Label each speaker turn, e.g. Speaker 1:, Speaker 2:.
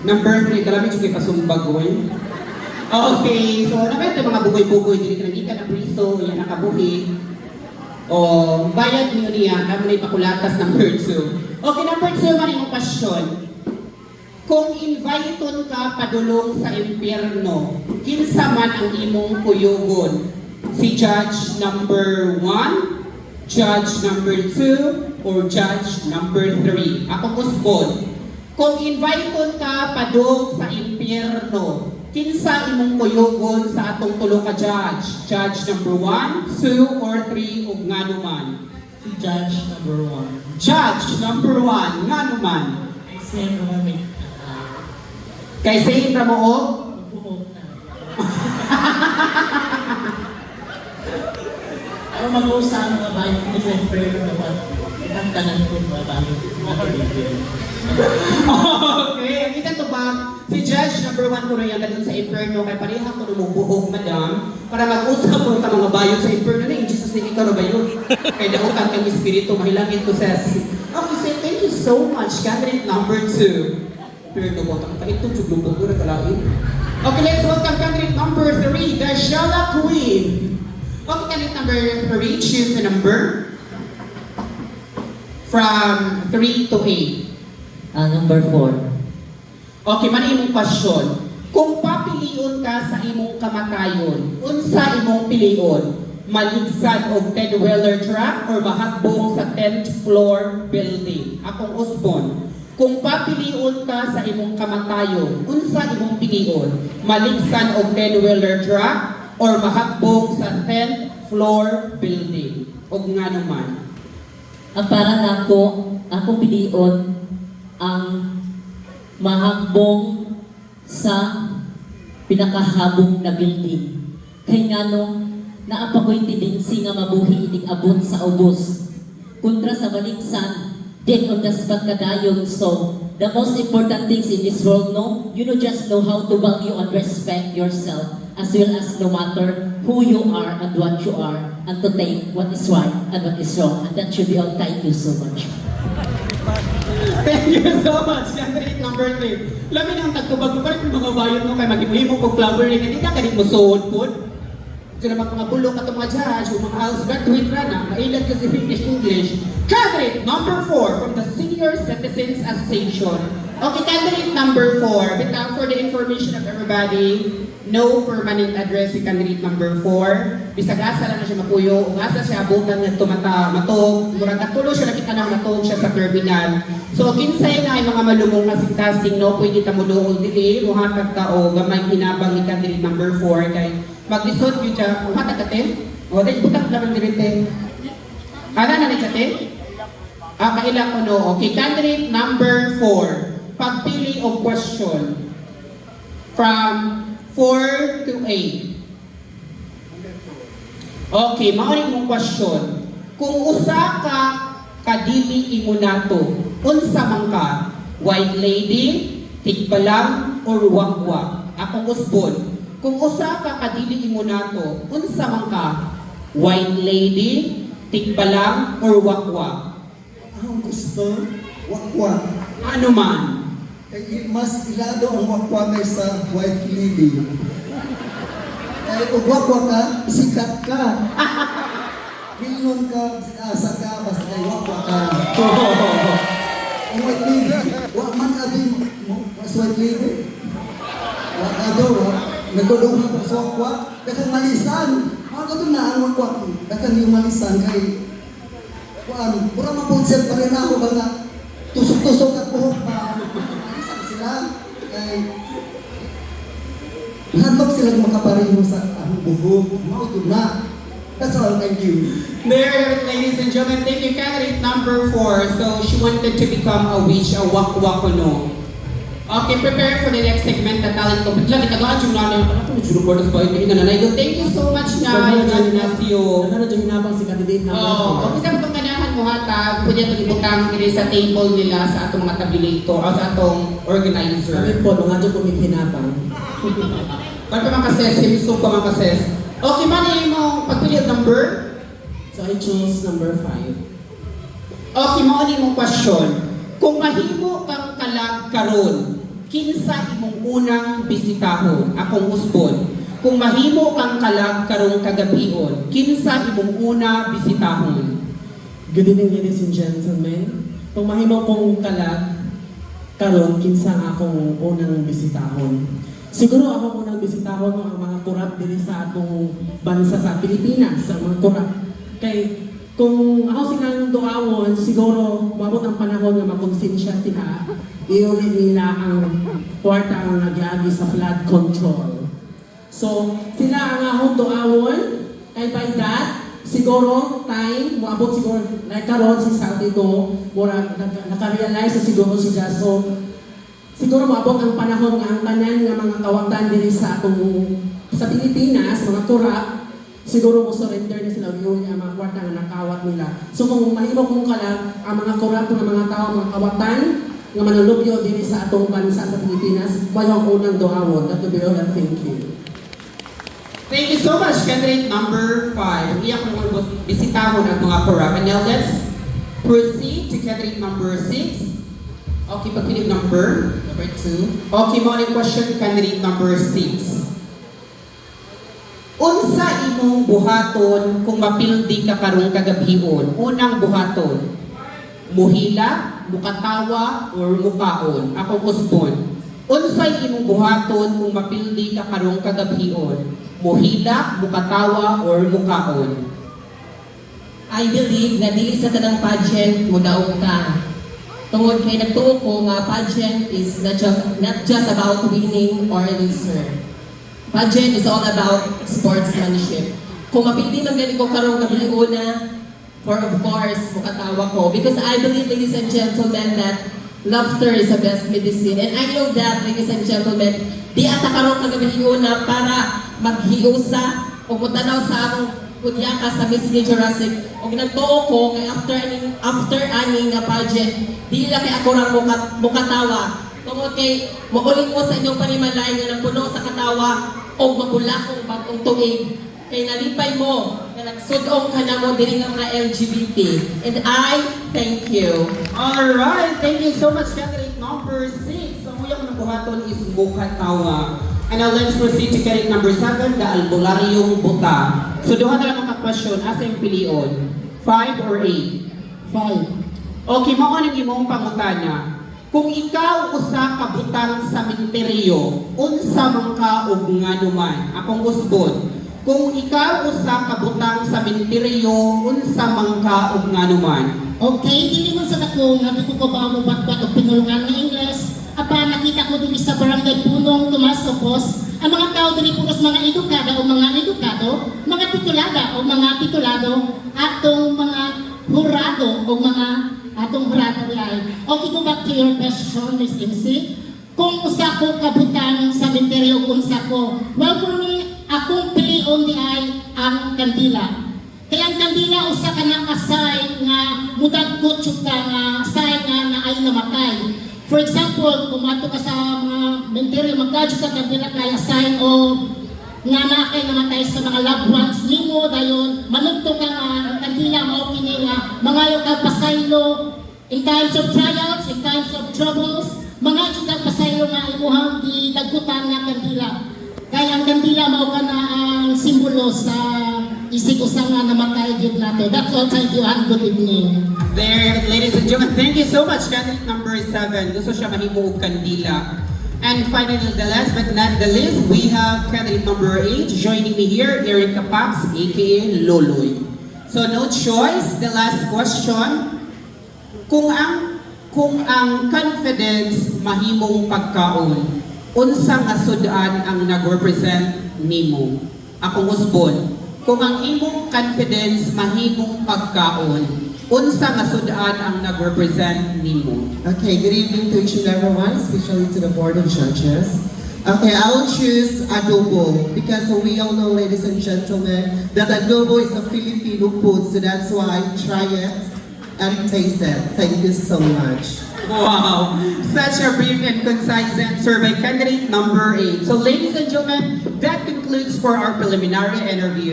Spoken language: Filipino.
Speaker 1: Number 3, kalami siya kay pasumbagoy. Okay, so naman ito mga bugoy-bugoy, dili ka nagika ng priso, yan nakabuhi. O, bayad niyo niya, kami na ipakulatas number 2. Okay, number 2, man yung question. Kung inviton ka padulong sa impyerno, kinsa man ang imong kuyugon? Si judge number 1, judge number 2, or judge number 3? Ako usbon. Kung inviton ka padung sa impyerno, kinsa imong kuyugon sa atong tulo ka judge? Judge number 1, 2, or 3, ug ngano man?
Speaker 2: Si Judge number 1.
Speaker 1: Judge number 1, ngano man?
Speaker 2: Ay siya naman
Speaker 1: Kay sayin ra mo og
Speaker 2: magbuhok na. Ako mag-uusap ang mga bayan ko sa prayer naman. Ang tanan ko mga bayan.
Speaker 1: Okay, ang isang tubag, si Judge number 1 ko na yan doon sa inferno, kay pareha ko numubuhok, madam, para mag-usap ko ka mga bayon sa inferno na yung Jesus na ikaw na ba yun? Kay dautan kang espiritu, mahilangin ko sa okay, say thank you so much, candidate number 2. Inferno mo, ito suglubog ko na kalain. Okay, let's welcome candidate number 3, the Shala Queen. Okay, candidate number 3, choose the number from 3 to 8.
Speaker 2: Number 4.
Speaker 1: Okay, man imong question. Kung papilion ka sa imong kamatayon, unsa imong pilion? Maligsan og 10-wheeler truck or mahakbong sa 10th floor building? Akong usbon. Kung papilion ka sa imong kamatayon, unsa imong pilion? Maligsan og 10-wheeler truck or mahakbong sa 10th floor building? Og ngano man?
Speaker 2: Para nako, ako pilion ang mahakbong sa pinakahabong na building. Kay ngano, naapa ko'y tendency nga mabuhi ining abot sa ubos. Kontra sa maligsan, dead on the spot kadayon. So, the most important things in this world, no? You know, just know how to value and respect yourself, as well as no matter who you are and what you are, and to take what is right and what is wrong. And that should be all. Thank you so much.
Speaker 1: Thank you so much, candidate number 3. Lamin ang tagtubag mo pa rin mga bayon mo kay mag-ibuhi mo kong flowering, hindi ka kanit mo suod po. Ito naman mga bulok at mga judge, mga house graduate na na, mailan kasi English. Candidate number 4 from the Senior Citizens Association. Okay, candidate number 4. Bitaw for the information of everybody, no permanent address si candidate number 4. Bisag asa lang na siya mapuyo, ug asa siya abutan nga matog, murag katulo siya nakita nang matog siya sa terminal. So kinsay na ay mga malumong kasing-kasing no pwede ta mo doon dili muhatag ta o gamay hinabang ni candidate number 4 kay maglisod gyud siya muhatag ka ten. O dai butak naman direte. Ana na ni kate? Kaila ko no. Okay, candidate number 4. Pagpili og question from 4 to 8. Okay, maoring mong question. Kung usa ka kadili imo nato, unsa man ka? White lady, tikbalang, or wakwak? Akong usbon. Kung usa ka kadili imo nato, unsa man ka? White lady, tikbalang, or wakwak?
Speaker 3: Ang gusto, wakwak.
Speaker 1: Ano man?
Speaker 3: Kaya mas ilado ang wakwak kaysa white lady. Kaya kung wakwak ka, sikat ka. Bilnon ka, asa ka, basta kay wakwak ka. Ang white lady, wak man ka din, mas white lady. Wak ka do, nagulong ka sa wakwak, dakang malisan. Mga ka na ang wakwak, dakang yung malisan kay kuan, pura maponsel pa rin ako ba nga tusok-tusok at buhok pa. Isang sila kay hadlok sila makapareho sa ang buhok. Mauto na. That's all, thank you.
Speaker 1: There, ladies and gentlemen, thank you, candidate number 4. So she wanted to become a witch, a wakwakono. Okay, prepare for the next segment na talent ko. Bigla, nagkagawa yung nanay. Ano ito, juro ko na sa bahay na nanay ko. Thank you so much na, Ignacio.
Speaker 2: Ano dyan hinabang si candidate
Speaker 1: Oo, kung isang itong ganahan mo hatag, pwede itong ibutang dili sa table nila sa atong mga tabulator o sa atong organizer.
Speaker 2: Kami po, nung dyan po may hinabang.
Speaker 1: Ba't pa mga kases? Himisog pa mga kases. Okay, mani mo pagpili ang number?
Speaker 2: So I chose number 5.
Speaker 1: Okay, mauni mong question. Kung mahimo kang kalag karon, kinsa imong unang bisitahon akong usbon. Kung mahimo kang kalag karong kagabion, kinsa imong una bisitahon?
Speaker 4: Good evening, ladies and gentlemen. Kung mahimo kong kalag, karon kinsa nga akong unang bisitahon. Siguro ako unang bisitahon ang mga kurap diri sa atong bansa sa Pilipinas, sa mga kurap. Kay kung ako silang duawon, siguro mabot ang panahon nga makonsensya sila, iuli nila ang kwarta ang nagyagi sa flood control. So, sila ang akong duawon, ay by that, siguro time, moabot siguro, like karon si Saudi ko, mura nakarealize na siguro siya. So, siguro moabot ang panahon nga ang tanan nga mga kawatan diri sa atong sa Pilipinas, mga kurap, siguro mo surrender na sila yung mga kwarta nga nakawat nila. So kung mahimo kong kalag, ang mga kurap ng mga tao, mga kawatan, nga manulubyo diri sa atong bansa sa Pilipinas, may ang unang duawon. That will be all and thank you.
Speaker 1: Thank you so much, candidate number 5. Iyak mo bisitahon ang mga kurap. And now let's proceed to candidate number 6. Okay, pagpinig number 2. Okay, mo ang question candidate number 6. Unsa imong buhaton kung mapildi ka karong kagabion? Unang buhaton, muhila, mukatawa, or mukaon? Akong usbon. Unsa imong buhaton kung mapildi ka karong kagabion? Muhila, mukatawa, or mukaon?
Speaker 5: I believe na dili sa tanang pageant mo daog ka. Tungod kay nagtuo ko nga pageant is not just about winning or loser. Pageant is all about sportsmanship. Kung mapildi man gani ko karong gabiuna, for of course, mukatawa ko. Because I believe, ladies and gentlemen, that laughter is the best medicine. And I know that, ladies and gentlemen, di ata karong kagabiuna para maghiusa o mutanaw sa akong kunyaka sa Miss Jurassic. O ginagtuo ko kay after aning nga pageant, di lang kay ako rang mukatawa. Tungod kay mauling mo sa inyong panimalay nga nagpuno sa katawa o mabula kong bagong tuig. Kay nalipay mo na nagsudong ka na mo diri nga mga LGBT. And I thank you.
Speaker 1: Alright, thank you so much, candidate number 6. Ang uyang ng buhaton is mukatawa. And now let's proceed to candidate number 7, the albularyong buta. So duha na lang ang question, asa yung pilion? 5 or 8?
Speaker 3: 5.
Speaker 1: Okay, makuha ng imong pangutanya. Kung ikaw usa ka butang sa menteryo, unsa man ka ug nganuman? Akong usbon. Kung ikaw usa ka butang sa menteryo, unsa man ka ug nganuman?
Speaker 6: Okay, dili man sa dako nga dito ko ba mo batbat og pinulungan nga Ingles. Apa nakita ko diri sa barangay Punong Tomas Opos, ang mga tao diri puros mga edukado o mga edukado, mga titulada o mga titulado, atong mga hurado o mga atong hurado ay. Okay, go back to your question, Miss MC. Kung usa ko kabutang sa menteryo unsa ko? Well, for me, akong pilion di ay ang kandila. Kaya ang kandila usa ka na asay nga mudagkot ka nga asay nga naay namatay. For example, kung mato ka sa mga menteryo, magdadyo ka kandila kay asay o nga na kay namatay sa mga loved ones nimo dayon manugto ka nga ang kandila mao kini nga mangayo ka pasaylo in times of trials, in times of troubles, mga jud ang pasaylo nga imuhang di dagkutan nga kandila. Kaya ang kandila mao kana ang simbolo sa isig usa nga namatay jud nato. That's all, thank you and good evening.
Speaker 1: There, ladies and gentlemen, thank you so much, candidate number 7. Gusto siya mahimo og kandila. And finally, the last but not the least, we have candidate number 8 joining me here, Erica Pax, aka Loloy. So no choice, the last question. Kung ang confidence mahimong pagkaon, unsa nga sudan ang nag-represent nimo? Akong usbon. Kung ang imong confidence mahimong pagkaon, unsa nga sudan ang nag-represent nimo?
Speaker 7: Okay, good evening to each and everyone, especially to the Board of Judges. Okay, I will choose adobo because we all know, ladies and gentlemen, that adobo is a Filipino food, so that's why try it and taste it. Thank you so much.
Speaker 1: Wow! Such a brief and concise answer by candidate number 8. So ladies and gentlemen, that concludes for our preliminary interview.